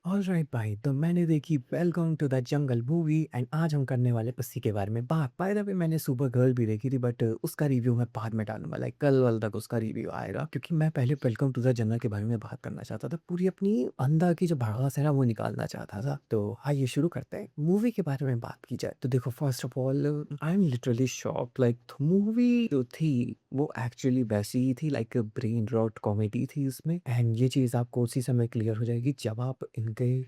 Alright भाई, तो मैंने देखी Welcome to the Jungle movie and आज हम करने वाले उसी के बारे में बात। बाय द वे मैंने सुपर गर्ल भी देखी थी बट उसका रिव्यू मैं बाद में डालूंगा, लाइक कल वाल तक उसका रिव्यू आएगा, क्योंकि मैं पहले वेलकम टू द जंगल के बारे में बात करना चाहता था। पूरी अपनी अंदर की जो भड़ास है ना वो निकालना चाहता था। तो आइए शुरू करते हैं। मूवी के बारे में बात की जाए तो देखो, first of all I am literally shock. Like movie जो थी वो एक्चुअली वैसी ही थी, लाइक ब्रेन रॉट कॉमेडी थी उसमें। एंड ये चीज़ आपको उसी समय क्लियर हो जाएगी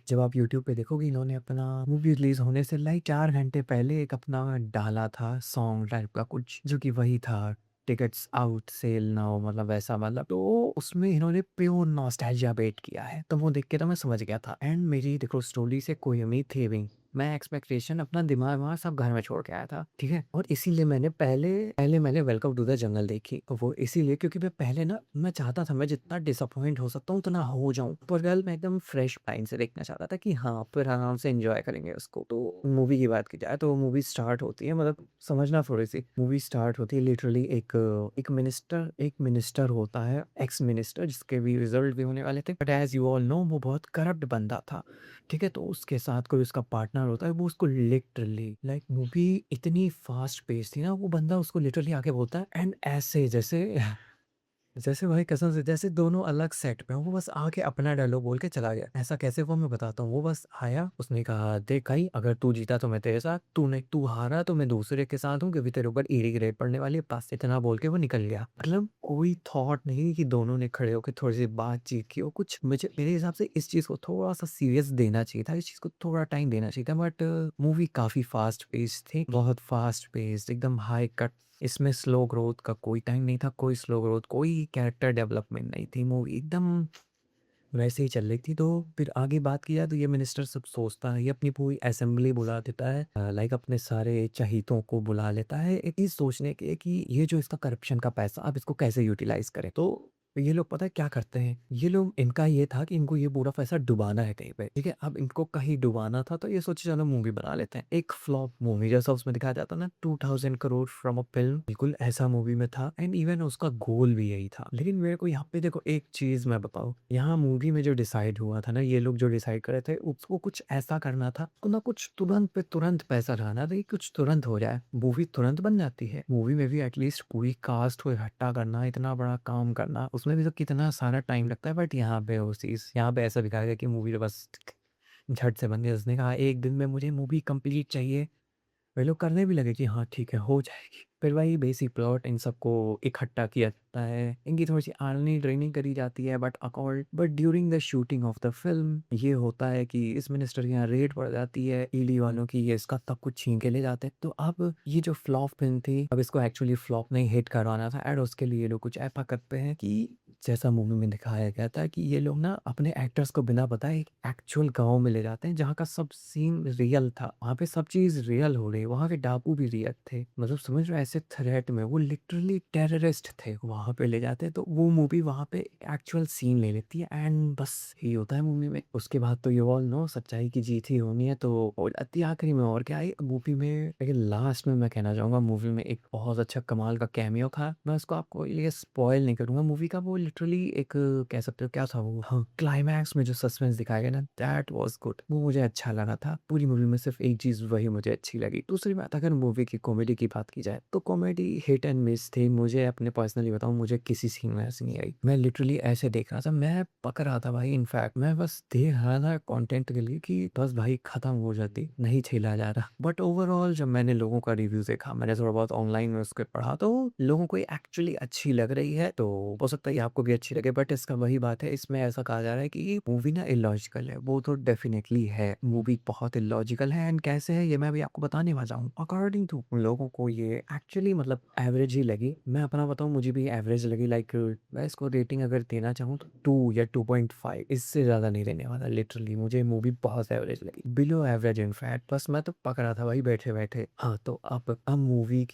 जब आप यूट्यूब पे देखोगे। इन्होंने अपना मूवी रिलीज होने से लाइक 4 घंटे पहले एक अपना डाला था सॉन्ग टाइप का कुछ, जो कि वही था टिकट्स आउट सेल नाउ, मतलब वैसा, मतलब तो उसमें इन्होंने प्योर नॉस्टैल्जिया बेट किया है। तो वो देख के तो मैं समझ गया था। एंड मेरी देखो स्टोरी से कोई उम्मीद थी भी, मैं एक्सपेक्टेशन अपना दिमाग वहाँ सब घर में छोड़ के आया था, ठीक है। और इसीलिए मैंने पहले पहले मैंने वेलकम टू द जंगल देखी। वो इसीलिए क्योंकि मैं पहले ना मैं चाहता था मैं जितना डिसअपॉइंट हो सकता हूँ उतना हो जाऊँ, पर कल मैं एकदम फ्रेश माइंड से देखना चाहता था कि हाँ फिर आराम से एंजॉय करेंगे उसको। तो मूवी की बात की जाए तो मूवी स्टार्ट होती है, मतलब समझना थोड़ी सी, मूवी स्टार्ट होती है लिटरली एक मिनिस्टर होता है, एक्स मिनिस्टर, जिसके भी रिजल्ट भी होने वाले थे, but as you all know वो बहुत करप्ट बंदा था, ठीक है। तो उसके साथ कोई उसका पार्टनर होता है, वो उसको लिटरली लाइक मूवी इतनी फास्ट पेस थी ना, वो बंदा उसको लिटरली आके बोलता है एंड ऐसे जैसे जैसे भाई कसम से जैसे दोनों अलग सेट पे हों, वो बस आके अपना डायलॉग बोल के चला गया। ऐसा कैसे हुआ मैं बताता हूँ। वो बस आया, उसने कहा देख भाई, अगर तू जीता तो मैं तेरे साथ, तू हारा तो मैं दूसरे के साथ हूँ, क्योंकि तेरे ऊपर ईडी ग्रेड पड़ने वाली है, बस इतना बोल के वो निकल गया। मतलब कोई थॉट नहीं कि दोनों ने खड़े होकर थोड़ी सी बातचीत की हो कुछ। मुझे मेरे हिसाब से इस चीज को थोड़ा सा सीरियस देना चाहिए था, इस चीज को थोड़ा टाइम देना चाहिए था, बट मूवी काफी फास्ट पेस थी, बहुत फास्ट पेस, एकदम हाई कट। इसमें स्लो ग्रोथ का कोई टाइम नहीं था, कोई स्लो ग्रोथ, कोई कैरेक्टर डेवलपमेंट नहीं थी। मूवी एकदम वैसे ही चल रही थी। तो फिर आगे बात की जाए तो ये मिनिस्टर सब सोचता है, ये अपनी पूरी असेंबली बुला देता है, लाइक अपने सारे चहीतों को बुला लेता है एक चीज सोचने के कि ये जो इसका करप्शन का पैसा अब इसको कैसे यूटिलाइज करें। तो ये लोग पता है क्या करते हैं, ये लोग, इनका ये था कि इनको ये पूरा पैसा डुबाना है कहीं पे, ठीक है। अब इनको कहीं डुबाना था तो ये सोचे चलो मूवी बना लेते हैं, एक फ्लॉप मूवी जैसा उसमें दिखाया जाता ना, 2000 करोड़ फ्रॉम अ फिल्म, बिल्कुल ऐसा मूवी में था। एंड इवन उसका गोल भी यही था। लेकिन मेरे को यहाँ पे देखो एक चीज मैं बताऊँ, यहाँ मूवी में जो डिसाइड हुआ था ना, ये लोग जो डिसाइड करे थे उसको कुछ ऐसा करना था, तो ना कुछ तुरंत पे तुरंत पैसा लगाना था कि कुछ तुरंत हो जाए, मूवी तुरंत बन जाती है। मूवी में भी एटलीस्ट पूरी कास्ट को इकट्ठा करना, इतना बड़ा काम करना, उसमें भी तो कितना सारा टाइम लगता है। बट यहाँ पे वो चीज, यहाँ पे ऐसा दिखाया गया कि मूवी बस झट से बन गई। उसने कहा एक दिन में मुझे मूवी कंप्लीट चाहिए, वे लोग करने भी लगे कि हाँ ठीक है हो जाएगी। फिर वही बेसिक प्लॉट, इन सबको इकट्ठा किया जाता है, इनकी थोड़ी सी आर्मी ट्रेनिंग करी जाती है, but during the shooting of the film ये होता है कि इस मिनिस्टर के यहाँ रेड पड़ जाती है ईडी वालों की, ये इसका तब कुछ छीन के ले जाते हैं। तो अब ये जो फ्लॉप फिल्म थी, अब इसको एक्चुअली फ्लॉप नहीं हिट करवाना था, एंड उसके लिए ये लोग कुछ ऐसा करते हैं कि जैसा मूवी में दिखाया गया था कि ये लोग ना अपने एक्टर्स को बिना बताए एक एक्चुअल गांव में ले जाते हैं, जहाँ का सब सीन रियल था, वहाँ पे सब चीज रियल हो रही है, वहाँ के डाकू भी रियल थे, मतलब समझ रहे हो, ऐसे थ्रेट में वो लिटरली टेररिस्ट थे, वहाँ पे ले जाते हैं। तो वो मूवी वहाँ पे एक्चुअल सीन ले लेती है, एंड बस ये होता है मूवी में। उसके बाद तो यू ऑल नो सच्चाई की जीत ही होनी है, तो हो जाती है आखिरी में। और क्या है मूवी में, लेकिन लास्ट में मैं कहना चाहूंगा मूवी में एक बहुत अच्छा कमाल का कैमियो था। मैं उसको आपको ये स्पॉइल नहीं करूंगा मूवी का, वो लिटरली एक कह सकते हो क्या था वो, हाँ, क्लाइमैक्स में जो सस्पेंस दिखाया गया ना, दैट वाज गुड, वो मुझे अच्छा लगा था। पूरी मूवी में सिर्फ एक चीज वही मुझे अच्छी लगी। दूसरी बात, अगर मूवी की कॉमेडी की बात की जाए तो कॉमेडी हिट एंड मिस थी। मुझे अपने पर्सनली बताऊं, मुझे किसी सीन में ऐसी नहीं आई। मैं लिटरली ऐसे देख रहा था, मैं पक रहा था भाई, इनफैक्ट मैं बस देख रहा था कंटेंट के लिए कि बस भाई खत्म हो जाती, नहीं झेला जा रहा। बट ओवरऑल जब मैंने लोगों का रिव्यू देखा, मैंने थोड़ा बहुत ऑनलाइन में उसके पढ़ा, तो लोगों को एक्चुअली अच्छी लग रही है, तो हो सकता है कि आपको भी अच्छी लगे। बट इसका वही बात है, इसमें ऐसा कहा जा रहा है कि मूवी ना इलॉजिकल है, वो तो डेफिनेटली है, मूवी बहुत इलॉजिकल है। एंड कैसे है ये मैं भी आपको बताने वाला हूँ। अकॉर्डिंग टू लोगों को ये एक्चुअली मतलब एवरेज ही लगी। मैं अपना बताऊँ, मुझे भी एवरेज लगी। लाइक मैं इसको रेटिंग अगर देना चाहूँ तो 2 या 2.5, इससे ज़्यादा नहीं देने वाला। लिटरली मुझे मूवी बहुत एवरेज लगी, बिलो एवरेज इनफैक्ट। बस मैं तो पक रहा था भाई बैठे बैठे। हाँ, तो अब मूवी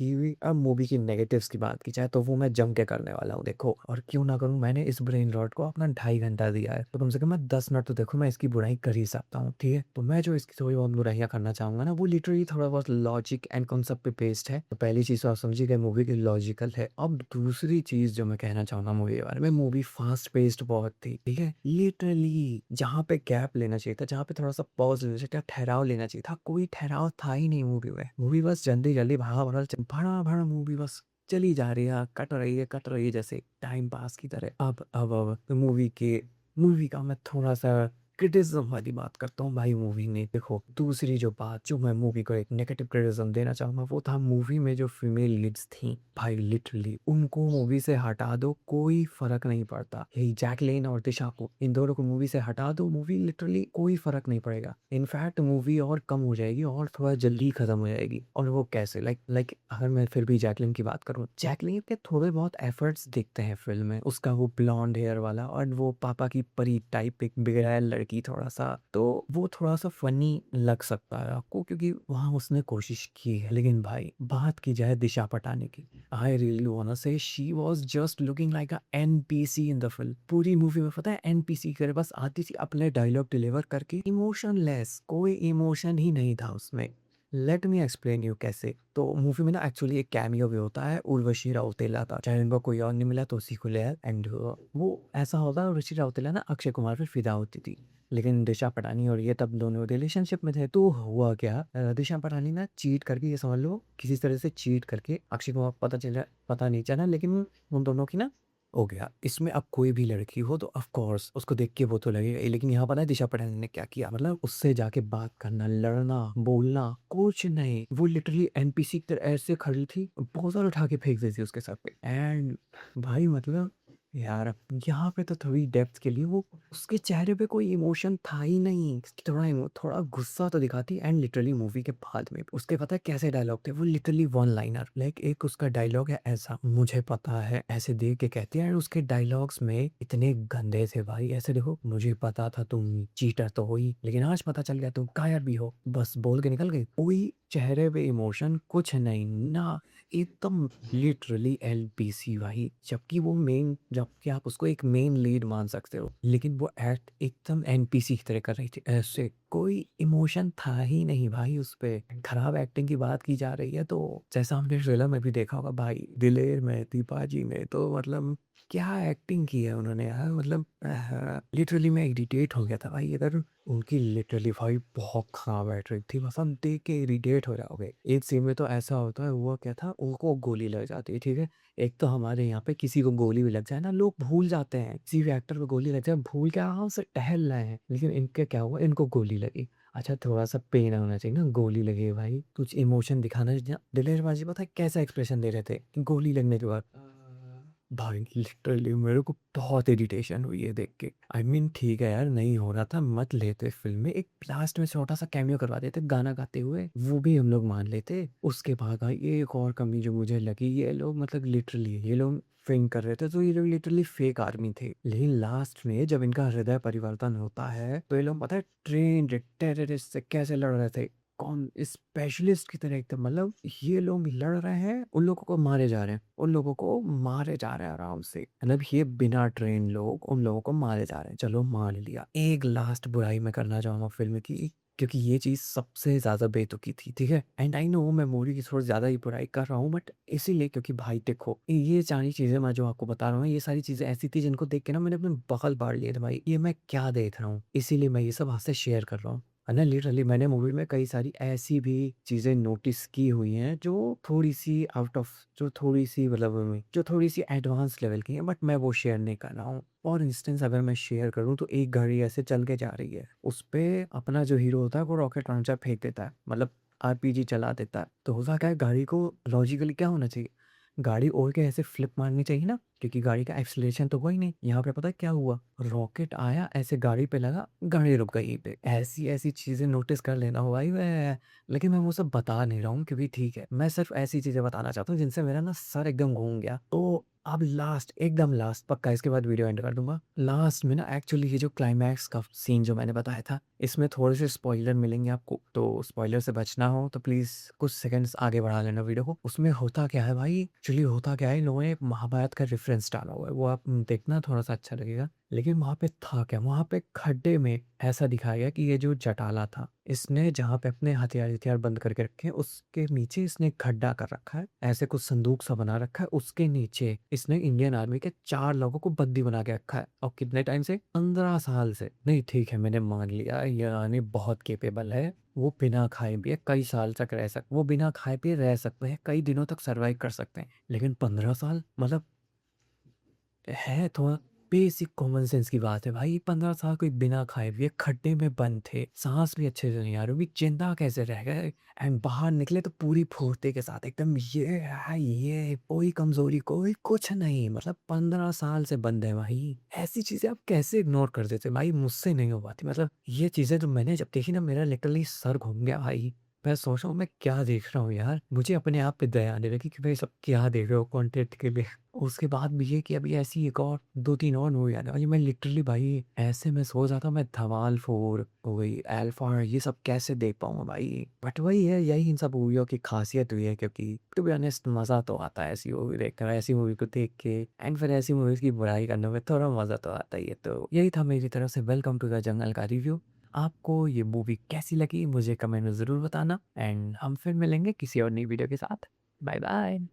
की नेगेटिव्स की बात की जाए तो वो मैं जम के करने वाला हूँ, देखो। और क्यों ना करूँ करूँ, मैंने इस ब्रेन रॉट को अपना 2.5 घंटा दिया है, तो कम से कम मैं 10 मिनट तो देखो मैं इसकी बुराई कर ही सकता हूँ, ठीक है? तो मैं जो इसकी थोड़ी बहुत बुराइयाँ करना चाहूँगा ना, वो लिटरली थोड़ा बहुत लॉजिक एंड कॉन्सेप्ट पे बेस्ड है। तो पहली चीज़ तो आप समझ ही गए, मूवी की लॉजिकल है। अब दूसरी चीज़ जो मैं कहना चाहूँगा मूवी के बारे में, मूवी फास्ट पेस्ड बहुत थी, ठीक है? लिटरली जहाँ पे गैप लेना चाहिए था, जहाँ पे थोड़ा-सा पॉज़ लेना चाहिए था, ठहराव लेना चाहिए था, कोई ठहराव था ही नहीं मूवी में। मूवी बस जल्दी-जल्दी भगा-भगा भड़ा-भड़ मूवी बस चली जा रही है, कट रही है जैसे टाइम पास की तरह। अब मूवी का मैं थोड़ा-सा क्रिटिसिज़्म वाली बात करता हूँ भाई मूवी में। देखो, दूसरी जो बात जो मैं मूवी को एक नेगेटिव क्रिटिसिज़्म देना चाहूँगा, वो था मूवी में जो फीमेल लीड्स थीं, भाई लिटरली उनको मूवी से हटा दो, कोई फ़र्क नहीं पड़ता। यही जैकलीन और दिशा को, इन दोनों को मूवी से हटा दो, मूवी लिटरली कोई फ़र्क नहीं पड़ेगा। इनफैक्ट मूवी और कम हो जाएगी और थोड़ा जल्दी खत्म हो जाएगी। और वो कैसे? लाइक अगर मैं फिर भी जैकलीन की बात करूँ, जैकलीन के थोड़े बहुत एफर्ट्स दिखते हैं फ़िल्म में। उसका वो ब्लॉन्ड हेयर वाला और वो पापा की परी टाइप एक बिगड़ैल लड़की थोड़ा-सा, तो वो थोड़ा-सा फ़नी लग सकता है आपको क्योंकि वहाँ उसने कोशिश की है। लेकिन भाई बात की जाए दिशा पटानी की, आई रियली वांना से she was just looking like a NPC in the film. पूरी मूवी में पता है एनपीसी करे बस आती थी अपने डायलॉग डिलीवर करके, इमोशनलेस, कोई इमोशन ही नहीं था उसमें। लेट मी एक्सप्लेन यू कैसे। तो मूवी में ना एक्चुअली एक कैमियो भी होता है उर्वशी रौतेला का, चाहे उनको कोई और नहीं मिला तो उसी को लिया एंड वो ऐसा होता है उर्वशी रौतेला ना अक्षय कुमार पे फिदा होती थी। लेकिन दिशा पटानी और ये तब दोनों रिलेशनशिप में थे, तो हुआ क्या, दिशा पटानी ना चीट करके, ये समझ लो किसी तरह से चीट करके अक्षय कुमार पता नहीं चला, लेकिन उन दोनों की ना हो गया। इसमें अब कोई भी लड़की हो तो ऑफ कोर्स उसको देख के वो तो लगेगा ही, लेकिन यहाँ पता है दिशा पटानी ने क्या किया, मतलब उससे जाके बात करना, लड़ना, बोलना, कुछ नहीं। वो लिटरली एनपीसी की तरह ऐसे खड़ी थी, बोतल उठा के फेंक दी थी उसके सर पे एंड भाई मतलब यार यहाँ पे तो थोड़ी डेप्थ के लिए वो उसके चेहरे पे कोई इमोशन था ही नहीं। थोड़ा गुस्सा तो दिखाती एंड लिटरली मूवी के बाद में उसके पता है कैसे डायलॉग थे, वो लिटरली वन लाइनर, लाइक एक उसका डायलॉग है ऐसा, मुझे पता है, ऐसे देख के कहती है। एंड उसके डायलॉग्स में इतने गंदे थे भाई, ऐसे देखो, मुझे पता था तुम चीटर तो हो ही, लेकिन आज पता चल गया तुम कायर भी हो, बस बोल के निकल गई। कोई चेहरे पे इमोशन कुछ नहीं ना, एकदम लिटरली एलपीसी भाई। जबकि आप उसको एक मेन लीड मान सकते हो, लेकिन वो एक्ट एकदम एनपीसी की तरह कर रही थी, ऐसे कोई इमोशन था ही नहीं भाई उस पे। खराब एक्टिंग की बात की जा रही है तो जैसा हमने ट्रेलर में भी देखा होगा भाई, दिलेर में, दीपाजी में, तो मतलब क्या एक्टिंग की है उन्होंने यार, मतलब लिटरली मैं इरिटेट हो गया था भाई इधर। उनकी लिटरली भाई बहुत खराब एक्टिंग थी, बस हम देख के इरिटेट हो जाओगे। एक सीन में तो ऐसा होता है, हुआ क्या था, उनको गोली लग जाती है, ठीक है। एक तो हमारे यहाँ पे किसी को गोली भी लग जाए ना, लोग भूल जाते हैं, किसी भी एक्टर को गोली लग जाए भूल के आराम से टहल रहे हैं, लेकिन इनके क्या हुआ, इनको गोली लगी। अच्छा थोड़ा सा पेन होना चाहिए ना, गोली लगी है भाई, कुछ इमोशन दिखाना चाहिए। दिलेर बाजी पता है कैसा एक्सप्रेशन दे रहे थे गोली लगने के बाद, भाई लिटरली मेरे को बहुत इरिटेशन हुई है देख के। आई मीन ठीक है यार, नहीं हो रहा था मत लेते फिल्म में, एक लास्ट में छोटा सा कैमियो करवा देते गाना गाते हुए, वो भी हम लोग मान लेते। उसके बाद भाई एक और कमी जो मुझे लगी, ये लोग मतलब लिटरली ये लोग फेंक कर रहे थे, तो ये लोग लिटरली फेक आर्मी थे, लेकिन लास्ट में जब इनका हृदय परिवर्तन होता है तो ये लोग पता है ट्रेंड टेररिस्ट से कैसे लड़ रहे थे, कौन स्पेशलिस्ट की तरह एकदम, मतलब ये लोग लड़ रहे हैं, उन लोगों को मारे जा रहे हैं, उन लोगों को मारे जा रहे हैं आराम से, मतलब ये बिना ट्रेन लोग उन लोगों को मारे जा रहे हैं, चलो मान लिया। एक लास्ट बुराई मैं करना चाहूंगा फिल्म की, क्योंकि ये चीज़ सबसे ज़्यादा बेतुकी थी, ठीक है। एंड आई नो मैं मूवी की थोड़ी ज़्यादा ही बुराई कर रहा हूँ, बट इसीलिए क्योंकि भाई देखो ये सारी चीज़ें मैं जो आपको बता रहा हूँ, ये सारी चीज़ें ऐसी थी जिनको देख के ना मैंने अपने बगल फाड़ लिए थे भाई, ये मैं क्या देख रहा हूँ, इसीलिए मैं ये सब आपसे शेयर कर रहा हूँ। है ना, लिटरली मैंने मूवी में कई सारी ऐसी भी चीज़ें नोटिस की हुई हैं जो थोड़ी-सी आउट ऑफ, जो थोड़ी-सी मतलब जो थोड़ी-सी एडवांस लेवल की हैं, बट मैं वो शेयर नहीं कर रहा हूँ। फॉर इंस्टेंस अगर मैं शेयर करूँ तो एक गाड़ी ऐसे चल के जा रही है, उसपे अपना जो हीरो होता है वो रॉकेट लॉन्चर फेंक देता है, मतलब आरपीजी चला देता है। तो होता क्या है, गाड़ी को लॉजिकली क्या होना चाहिए? गाड़ी उड़ के ऐसे फ्लिप मारनी चाहिए ना, क्योंकि गाड़ी का एक्सीलरेशन तो हुआ ही नहीं। यहाँ पे पता है क्या हुआ? रॉकेट आया, ऐसे गाड़ी पे लगा, गाड़ी रुक गई यहीं पे। ऐसी-ऐसी चीज़ें नोटिस कर लेना हो भाई मैं, लेकिन मैं वो सब बता नहीं रहा हूँ क्योंकि ठीक है, मैं सिर्फ़ ऐसी चीज़ें बताना चाहता हूँ जिनसे मेरा ना सर एकदम घूम गया। तो अब लास्ट, एकदम लास्ट, पक्का इसके बाद वीडियो एंड कर दूँगा। लास्ट में ना एक्चुअली ये जो क्लाइमैक्स का सीन जो मैंने बताया था, इसमें थोड़े से स्पॉइलर मिलेंगे आपको, तो स्पॉइलर से बचना हो तो प्लीज़ कुछ सेकंड्स आगे बढ़ा लेना वीडियो को। उसमें होता क्या है भाई, एक्चुअली होता क्या है, इन लोगों ने महाभारत का रेफ़रेंस डाला हुआ है, वो आप देखना थोड़ा-सा अच्छा लगेगा। लेकिन वहाँ पे था क्या, वहाँ पे खड्डे में ऐसा दिखाया गया कि ये जो जटाला था, इसने जहाँ पे अपने हथियार-वथियार बंद करके रखे हैं, उसके नीचे इसने एक खड्डा कर रखा है। ऐसे कुछ संदूक सा बना रखा है, उसके नीचे इसने इंडियन आर्मी के 4 लोगों को बंदी बना के रखा है। और कितने टाइम से? 15 साल से। नहीं ठीक है, मैंने मान लिया ये आर्मी बहुत कैपेबल है। वो बिना खाए-पिए कई साल तक वो बिना खाए-पिए रह सकते हैं, कई दिनों तक सर्वाइव कर सकते हैं। लेकिन 15 साल मतलब है थोड़ा बेसिक कॉमन सेंस की बात है भाई। 15 साल कोई बिना खाए पिए खड्डे में बंद थे, सांस भी अच्छे से नहीं आ रही, भी जिंदा कैसे रह गए। एंड बाहर निकले तो पूरी फुर्ती के साथ एकदम, ये कोई कमजोरी कोई कुछ नहीं, मतलब 15 साल से बंद है भाई। ऐसी चीजें आप कैसे इग्नोर कर देते भाई, मुझसे नहीं हो पाती। मतलब ये चीजें तो मैंने जब देखी ना, मेरा लिटरली सर घूम गया भाई। मैं सोच रहा हूँ मैं क्या देख रहा हूँ यार, मुझे अपने आप पे दया आने लगी कि भाई सब क्या देख रहे हो कंटेंट के लिए। उसके बाद भी ये कि अभी ऐसी एक और 2-3 और मूवी आने वाली। मैं लिटरली भाई ऐसे में सोच रहा था, मैं धमाल 4 हो गई, अल्फा, ये सब कैसे देख पाऊँगा भाई। बट वही है, यही इन सब मूवियों की खासियत हुई है, क्योंकि टू बी ऑनेस्ट मज़ा तो आता है ऐसी मूवी देखकर, ऐसी मूवी को देख के। एंड फिर ऐसी मूवीज़ की बुराई करने में थोड़ा मज़ा तो आता ही है। तो यही था मेरी तरफ से वेलकम टू द जंगल का रिव्यू। आपको ये मूवी कैसी लगी मुझे कमेंट में ज़रूर बताना, एंड हम फिर मिलेंगे किसी और नई वीडियो के साथ। Bye bye.